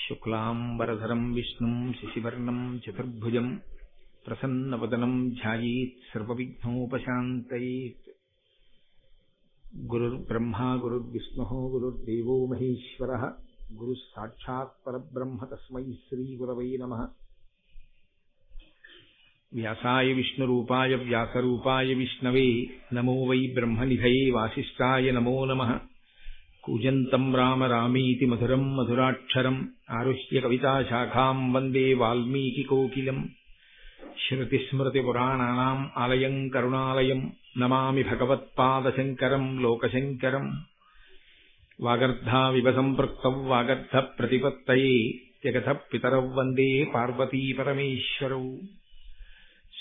శుక్లాంబరధరం విష్ణుం శశివర్ణం చతుర్భుజం ప్రసన్నవదనం ధ్యాయేత్ సర్వవిఘ్నోపశాంతయేత్. గురుర్బ్రహ్మా గురుర్విష్ణుః గురుర్దేవో మహేశ్వరః గురుః సాక్షాత్ పరబ్రహ్మ తస్మై శ్రీగురవై నమః. వ్యాసాయ విష్ణురూపాయ వ్యాసరూపాయ విష్ణవే నమో వై బ్రహ్మనిధయే వాసిష్ఠాయ నమో నమః. కూజంతం రామ రామీతి మధురం మధురాక్షరం ఆరుహ్య కవితాశాఖాం వందే వాల్మీకికోకిలం. శ్రుతిస్మృతిపురాణానాం ఆలయం కరుణాలయం నమామి భగవత్పాదశంకరం లోకశంకరం. వాగర్ధావివ సంపృక్తౌ వాగర్ధప్రతిపత్తయే జగతః పితరౌ వందే పార్వతీపరమేశ్వరౌ.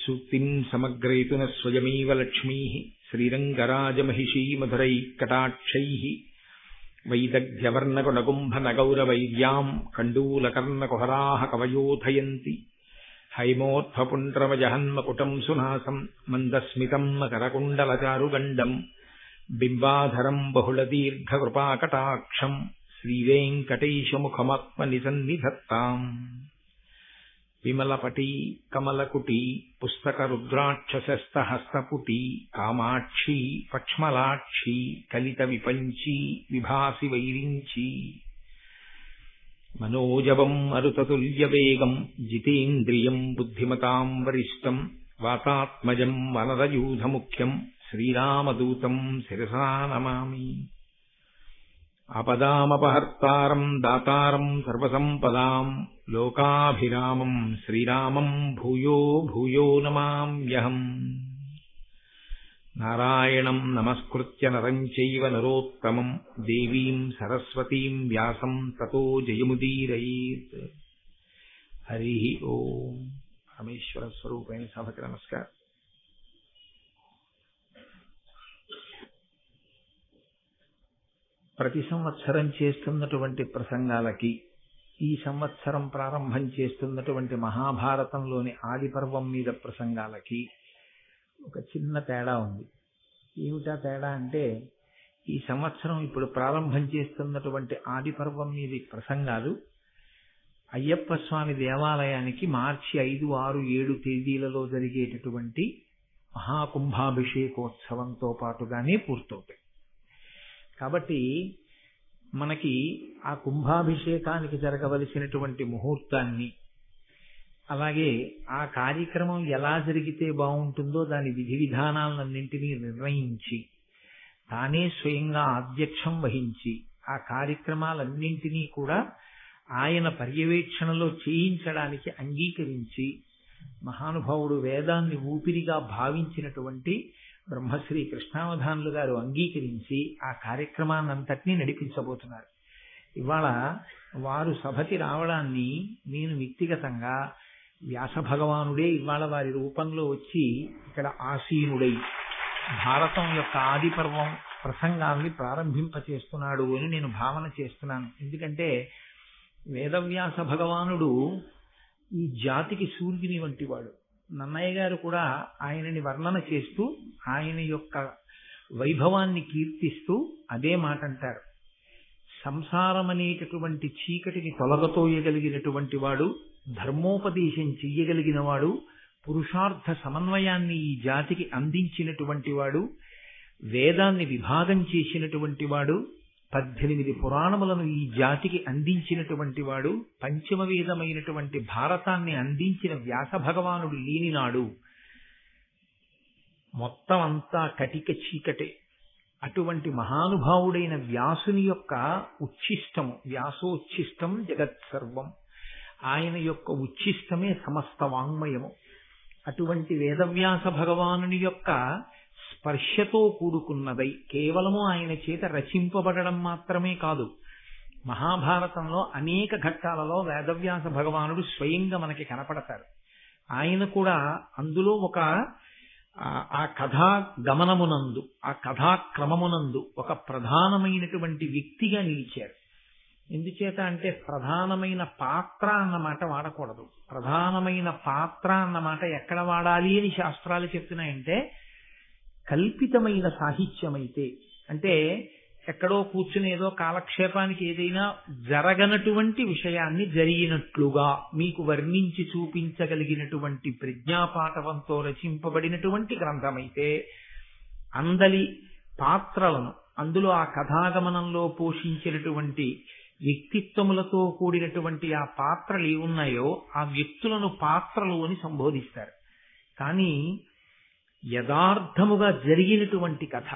సూక్తిం సమగ్రేతున స్వయమేవ లక్ష్మీః శ్రీరంగరాజమహిషీ మధురైఃకటాక్షైః. వైదగ్ధ్యవర్ణకునగుంభనగౌరవైర్యాం కండూలకర్ణకుహరాः కవయోధయంతి. హైమోత్ఫపుండ్రమజహన్మకుటం సునాసం మందస్మితం మకరకుండలచారుగండం. బింబాధరం బహుళదీర్ఘకృపాకటాక్షం శ్రీవేంకటేశముఖమాత్మనిసన్నిధత్తాం. విమలపటీ కమలకుటీ పుస్తకరుద్రాక్షసస్తహస్తపుటీ కామాక్షీ పక్ష్మలాక్షీ కలిత విపంచీ విభాసి వైరించీ. మనోజవం మరుతతుల్యవేగం జితేంద్రియం బుద్ధిమతాం వరిష్టం వాతాత్మజం వనరయూధముఖ్యం శ్రీరామదూతం శిరసా నమామి. ఆపదామపహర్తారం దాతారం సర్వసంపదాం లోకాభిరామం శ్రీరామం భూయో భూయో నమామ్యహం. నారాయణం నమస్కృత్య నరం చైవ నరోత్తమం దేవీం సరస్వతీం వ్యాసం తతో జయముదీరయేత్. హరి ఓం. పరమేశ్వర స్వరూపైన సభకి నమస్కారం. ప్రతి సంవత్సరం చేస్తున్నటువంటి ప్రసంగాలకి ఈ సంవత్సరం ప్రారంభం చేస్తున్నటువంటి మహాభారతంలోని ఆది పర్వం మీద ప్రసంగాలకి ఒక చిన్న తేడా ఉంది. ఏమిటా తేడా అంటే, ఈ సంవత్సరం ఇప్పుడు ప్రారంభం చేస్తున్నటువంటి ఆది పర్వం మీద ప్రసంగాలు అయ్యప్ప స్వామి దేవాలయానికి మార్చి 5, 6, 7 తేదీలలో జరిగేటటువంటి మహాకుంభాభిషేకోత్సవంతో పాటుగానే పూర్తవుతాయి. కాబట్టి మనకి ఆ కుంభాభిషేకానికి జరగవలసినటువంటి ముహూర్తాన్ని, అలాగే ఆ కార్యక్రమం ఎలా జరిగితే బాగుంటుందో దాని విధి విధానాలన్నింటినీ నిర్ణయించి తానే స్వయంగా అధ్యక్షం వహించి ఆ కార్యక్రమాలన్నింటినీ కూడా ఆయన పర్యవేక్షణలో చేయించడానికి అంగీకరించి మహానుభావుడు వేదాన్ని ఊపిరిగా భావించినటువంటి బ్రహ్మశ్రీ కృష్ణావధానులు గారు అంగీకరించి ఆ కార్యక్రమాన్నంతటినీ నడిపించబోతున్నారు. ఇవాళ వారు సభకి రావడాన్ని నేను వ్యక్తిగతంగా వ్యాస భగవానుడే ఇవాళ వారి రూపంలో వచ్చి ఇక్కడ ఆసీనుడై భారతం యొక్క ఆది పర్వం ప్రసంగాల్ని ప్రారంభింపచేస్తున్నాడు అని నేను భావన చేస్తున్నాను. ఎందుకంటే వేదవ్యాస భగవానుడు ఈ జాతికి సూర్యుని వంటి వాడు. నన్నయ్య గారు కూడా ఆయనని వర్ణన చేస్తూ ఆయన యొక్క వైభవాన్ని కీర్తిస్తూ అదే మాట అంటారు. సంసారం అనేటటువంటి చీకటిని తొలగతోయగలిగినటువంటి వాడు, ధర్మోపదేశం చెయ్యగలిగిన వాడు, పురుషార్థ సమన్వయాన్ని ఈ జాతికి అందించినటువంటి వాడు, వేదాన్ని విభాగం చేసినటువంటి వాడు, 18 పురాణములను ఈ జాతికి అందించినటువంటి వాడు, పంచమ వేదమైనటువంటి భారతాన్ని అందించిన వ్యాస భగవానుడు లేనినాడు మొత్తం అంతా కటిక చీకటే. అటువంటి మహానుభావుడైన వ్యాసుని యొక్క ఉచ్ఛిష్టము, వ్యాసోచ్ఛిష్టం జగత్సర్వం, ఆయన యొక్క ఉచ్ఛిష్టమే సమస్త వాంగ్మయము. అటువంటి వేదవ్యాస భగవానుని యొక్క స్పర్శతో కూడుకున్నదై కేవలము ఆయన చేత రచింపబడడం మాత్రమే కాదు, మహాభారతంలో అనేక ఘట్టాలలో వేదవ్యాస భగవానుడు స్వయంగా మనకి కనపడతారు. ఆయన కూడా అందులో ఒక ఆ కథా గమనమునందు, ఆ కథాక్రమమునందు ఒక ప్రధానమైనటువంటి వ్యక్తిగా నిలిచారు. ఎందుచేత అంటే ప్రధానమైన పాత్ర అన్నమాట వాడకూడదు. ప్రధానమైన పాత్ర అన్నమాట ఎక్కడ వాడాలి అని శాస్త్రాలు చెప్తున్నాయంటే, కల్పితమైన సాహిత్యమైతే, అంటే ఎక్కడో కూర్చుని ఏదో కాలక్షేపానికి ఏదైనా జరగనటువంటి విషయాన్ని జరిగినట్లుగా మీకు వర్ణించి చూపించగలిగినటువంటి ప్రజ్ఞాపాఠవంతో రచింపబడినటువంటి గ్రంథమైతే అందలి పాత్రలను అందులో ఆ కథాగమనంలో పోషించినటువంటి వ్యక్తిత్వములతో కూడినటువంటి ఆ పాత్రలు ఏమున్నాయో ఆ వ్యక్తులను పాత్రలు అని సంబోధిస్తారు. కానీ యథార్థముగా జరిగినటువంటి కథ,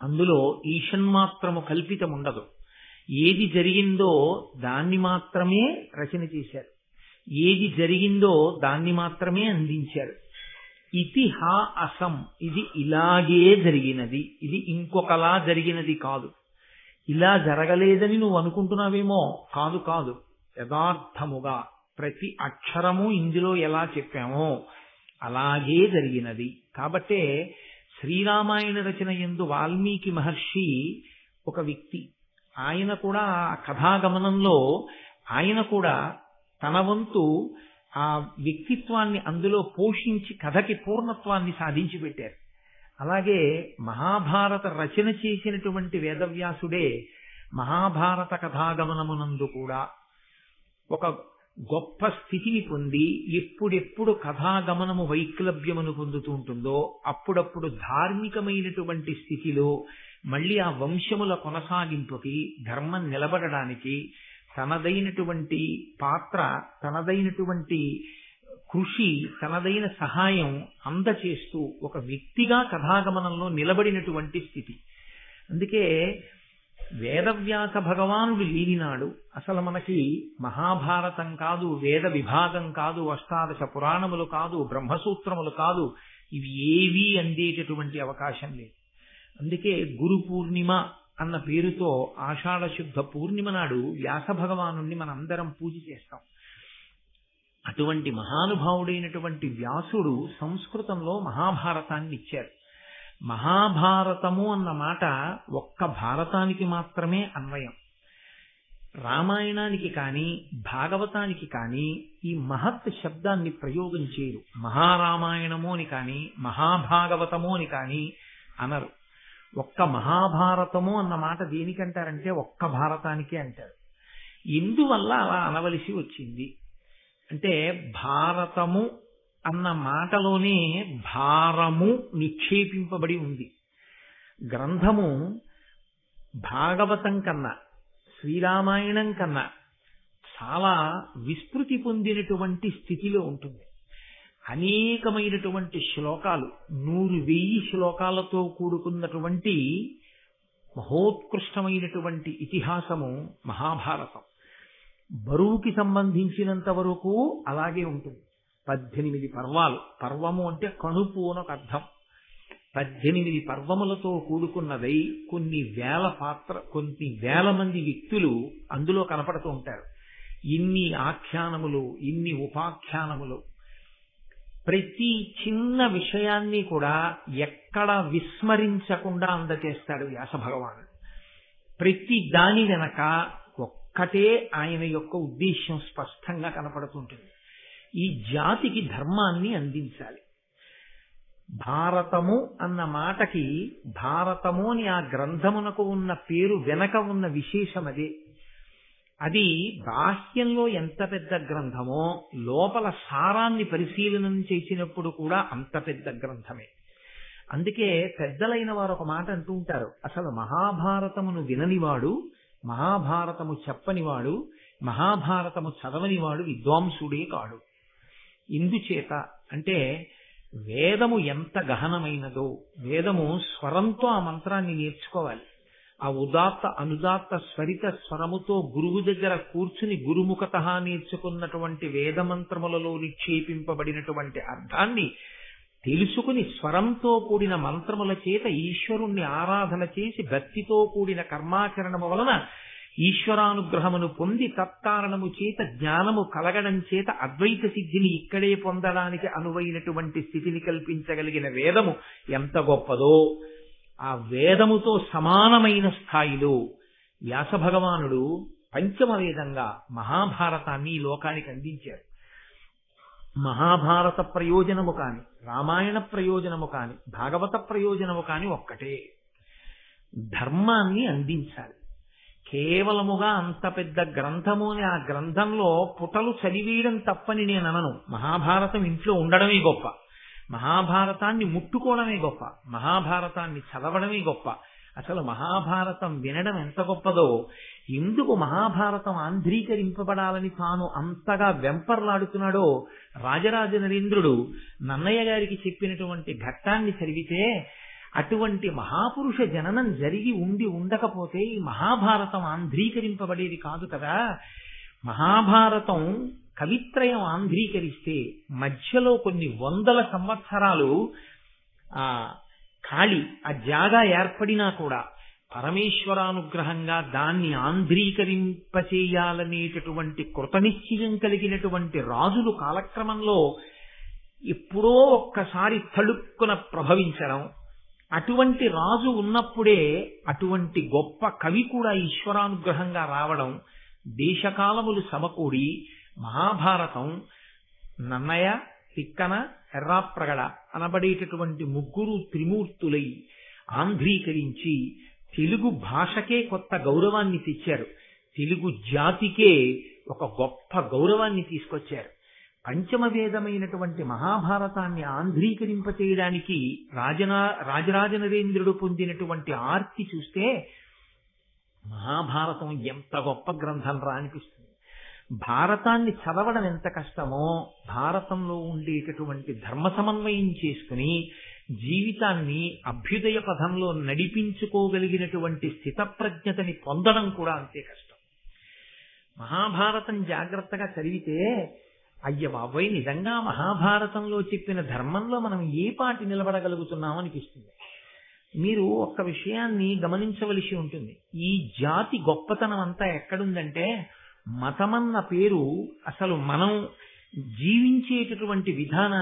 అందులో ఈషన్మాత్రము కల్పితం ఉండదు. ఏది జరిగిందో దాన్ని మాత్రమే రచన చేశారు, ఏది జరిగిందో దాన్ని మాత్రమే అందించారు. ఇతిహా అసం, ఇది ఇలాగే జరిగినది, ఇది ఇంకొకలా జరిగినది కాదు. ఇలా జరగలేదని నువ్వు అనుకుంటున్నావేమో, కాదు కాదు, యథార్థముగా ప్రతి అక్షరము ఇందులో ఎలా చెప్పామో అలాగే జరిగినది. కాబట్టే శ్రీరామాయణ రచన యందు వాల్మీకి మహర్షి ఒక వ్యక్తి. ఆయన కూడా ఆ కథాగమనంలో ఆయన కూడా తన వంతు ఆ వ్యక్తిత్వాన్ని అందులో పోషించి కథకి పూర్ణత్వాన్ని సాధించి పెట్టారు. అలాగే మహాభారత రచన చేసినటువంటి వేదవ్యాసుడే మహాభారత కథాగమనమునందు కూడా ఒక గొప్ప స్థితిని పొంది ఎప్పుడెప్పుడు కథాగమనము వైక్లభ్యమును పొందుతూ ఉంటుందో అప్పుడప్పుడు ధార్మికమైనటువంటి స్థితిలో మళ్ళీ ఆ వంశముల కొనసాగింపుకి, ధర్మం నిలబడడానికి తనదైనటువంటి పాత్ర, తనదైనటువంటి కృషి, తనదైన సహాయం అందచేస్తూ ఒక వ్యక్తిగా కథాగమనంలో నిలబడినటువంటి స్థితి. అందుకే వేదవ్యాస భగవానుడు లేనినాడు అసలు మనకి మహాభారతం కాదు, వేద విభాగం కాదు, అష్టాదశ పురాణములు కాదు, బ్రహ్మసూత్రములు కాదు, ఇవి ఏవీ అందేటటువంటి అవకాశం లేదు. అందుకే గురు పూర్ణిమ అన్న పేరుతో ఆషాఢ శుద్ధ పూర్ణిమ నాడు వ్యాస భగవానుణ్ణి మనందరం పూజ చేస్తాం. అటువంటి మహానుభావుడైనటువంటి వ్యాసుడు సంస్కృతంలో మహాభారతాన్ని ఇచ్చారు. మహాభారతము అన్న మాట ఒక్క భారతానికి మాత్రమే అన్వయం. రామాయణానికి కానీ భాగవతానికి కానీ ఈ మహత్ శబ్దాన్ని ప్రయోగం చేయరు. మహారామాయణము అని కానీ మహాభాగవతము అని కానీ అనరు. ఒక్క మహాభారతము అన్న మాట దేనికంటారంటే ఒక్క భారతానికే అంటారు. ఎందువల్ల అలా అనవలసి వచ్చింది అంటే భారతము అన్న మాటలోనే భారము నిక్షేపింపబడి ఉంది. గ్రంథము భాగవతం కన్నా శ్రీరామాయణం కన్నా చాలా విస్తృతి పొందినటువంటి స్థితిలో ఉంటుంది. అనేకమైనటువంటి శ్లోకాలు, 100,000 శ్లోకాలతో కూడుకున్నటువంటి మహోత్కృష్టమైనటువంటి ఇతిహాసము మహాభారతం. బరువుకి సంబంధించినంత వరకు అలాగే ఉంటుంది. 18 పర్వాలు. పర్వము అంటే కణుపు అని ఒక అర్థం. 18 పర్వములతో కూడుకున్నదై కొన్ని వేల మంది వ్యక్తులు అందులో కనపడుతూ ఉంటారు. ఇన్ని ఆఖ్యానములు, ఇన్ని ఉపాఖ్యానములు, ప్రతి చిన్న విషయాన్ని కూడా ఎక్కడ విస్మరించకుండా అందజేస్తాడు వ్యాస భగవానుడు. ప్రతి దాని వెనక ఒక్కటే ఆయన యొక్క ఉద్దేశ్యం స్పష్టంగా కనపడుతుంటుంది. ఈ జాతికి ధర్మాన్ని అందించాలి. భారతము అన్న మాటకి భారతము అని ఆ గ్రంథమునకు ఉన్న పేరు వెనక ఉన్న విశేషం అదే. అది బాహ్యంలో ఎంత పెద్ద గ్రంథమో లోపల సారాన్ని పరిశీలనం చేసినప్పుడు కూడా అంత పెద్ద గ్రంథమే. అందుకే పెద్దలైన వారు ఒక మాట అంటూ ఉంటారు, అసలు మహాభారతమును విననివాడు, మహాభారతము చెప్పనివాడు, మహాభారతము చదవనివాడు విద్వాంసుడే కాడు. ఇందుచేత అంటే వేదము ఎంత గహనమైనదో, వేదము స్వరంతో ఆ మంత్రాన్ని నేర్చుకోవాలి. ఆ ఉదాత్త అనుదాత్త స్వరిత స్వరముతో గురువు దగ్గర కూర్చుని గురుముఖత నేర్చుకున్నటువంటి వేదమంత్రములలో నిక్షేపింపబడినటువంటి అర్థాన్ని తెలుసుకుని స్వరంతో కూడిన మంత్రముల చేత ఈశ్వరుణ్ణి ఆరాధన చేసి భక్తితో కూడిన కర్మాచరణము వలన ఈశ్వరానుగ్రహమును పొంది తత్కారణము చేత జ్ఞానము కలగడం చేత అద్వైత సిద్ధిని ఇక్కడే పొందడానికి అనువైనటువంటి స్థితిని కల్పించగలిగిన వేదము ఎంత గొప్పదో, ఆ వేదముతో సమానమైన స్థాయిలో వ్యాస భగవానుడు పంచమ వేదంగా మహాభారతాన్ని ఈ లోకానికి అందించారు. మహాభారత ప్రయోజనము కాని, రామాయణ ప్రయోజనము కాని, భాగవత ప్రయోజనము కాని ఒక్కటే. ధర్మాన్ని అందించాలి. కేవలముగా అంత పెద్ద గ్రంథము అని ఆ గ్రంథంలో పుటలు చదివేయడం తప్పని నేను అనను. మహాభారతం ఇంట్లో ఉండడమే గొప్ప, మహాభారతాన్ని ముట్టుకోవడమే గొప్ప, మహాభారతాన్ని చదవడమే గొప్ప. అసలు మహాభారతం వినడం ఎంత గొప్పదో, ఎందుకు మహాభారతం ఆంధ్రీకరింపబడాలని తాను అంతగా వెంపర్లాడుతున్నాడో రాజరాజ నరేంద్రుడు నన్నయ్య గారికి చెప్పినటువంటి ఘట్టాన్ని చదివితే, అటువంటి మహాపురుష జననం జరిగి ఉండి ఉండకపోతే ఈ మహాభారతం ఆంధ్రీకరింపబడేది కాదు కదా. మహాభారతం కవిత్రయం ఆంధ్రీకరిస్తే మధ్యలో కొన్ని వందల సంవత్సరాలు ఖాళీ ఆ జాగా ఏర్పడినా కూడా పరమేశ్వరానుగ్రహంగా దాన్ని ఆంధ్రీకరింపచేయాలనేటటువంటి కృతనిశ్చయం కలిగినటువంటి రాజులు కాలక్రమంలో ఎప్పుడో ఒక్కసారి తళుక్కున ప్రభవించడం, అటువంటి రాజు ఉన్నప్పుడే అటువంటి గొప్ప కవి కూడా ఈశ్వరానుగ్రహంగా రావడం, దేశకాలములు సమకూడి మహాభారతం నన్నయ, తిక్కన, ఎర్రాప్రగడ అనబడేటటువంటి ముగ్గురు త్రిమూర్తులై ఆంధ్రీకరించి తెలుగు భాషకే కొత్త గౌరవాన్ని తెచ్చారు. తెలుగు జాతికే ఒక గొప్ప గౌరవాన్ని తీసుకొచ్చారు. పంచమ వేదమైనటువంటి మహాభారతాన్ని ఆంధ్రీకరింపచేయడానికి రాజరాజ నరేంద్రుడు పొందినటువంటి ఆర్తి చూస్తే మహాభారతం ఎంత గొప్ప గ్రంథం రా అనిపిస్తుంది. భారతాన్ని చదవడం ఎంత కష్టమో భారతంలో ఉండేటటువంటి ధర్మ సమన్వయం చేసుకుని జీవితాన్ని అభ్యుదయ పథంలో నడిపించుకోగలిగినటువంటి స్థితప్రజ్ఞతని పొందడం కూడా అంతే కష్టం. మహాభారతం జాగ్రత్తగా చదివితే అయ్య బాబోయ్, నిజంగా మహాభారతంలో చెప్పిన ధర్మంలో మనం ఏ పాటి నిలబడగలుగుతున్నాం అనిపిస్తుంది. మీరు ఒక్క విషయాన్ని గమనించవలసి ఉంటుంది. ఈ జాతి గొప్పతనం అంతా ఎక్కడుందంటే, మతమన్న పేరు అసలు మనం జీవించేటటువంటి విధానాన్ని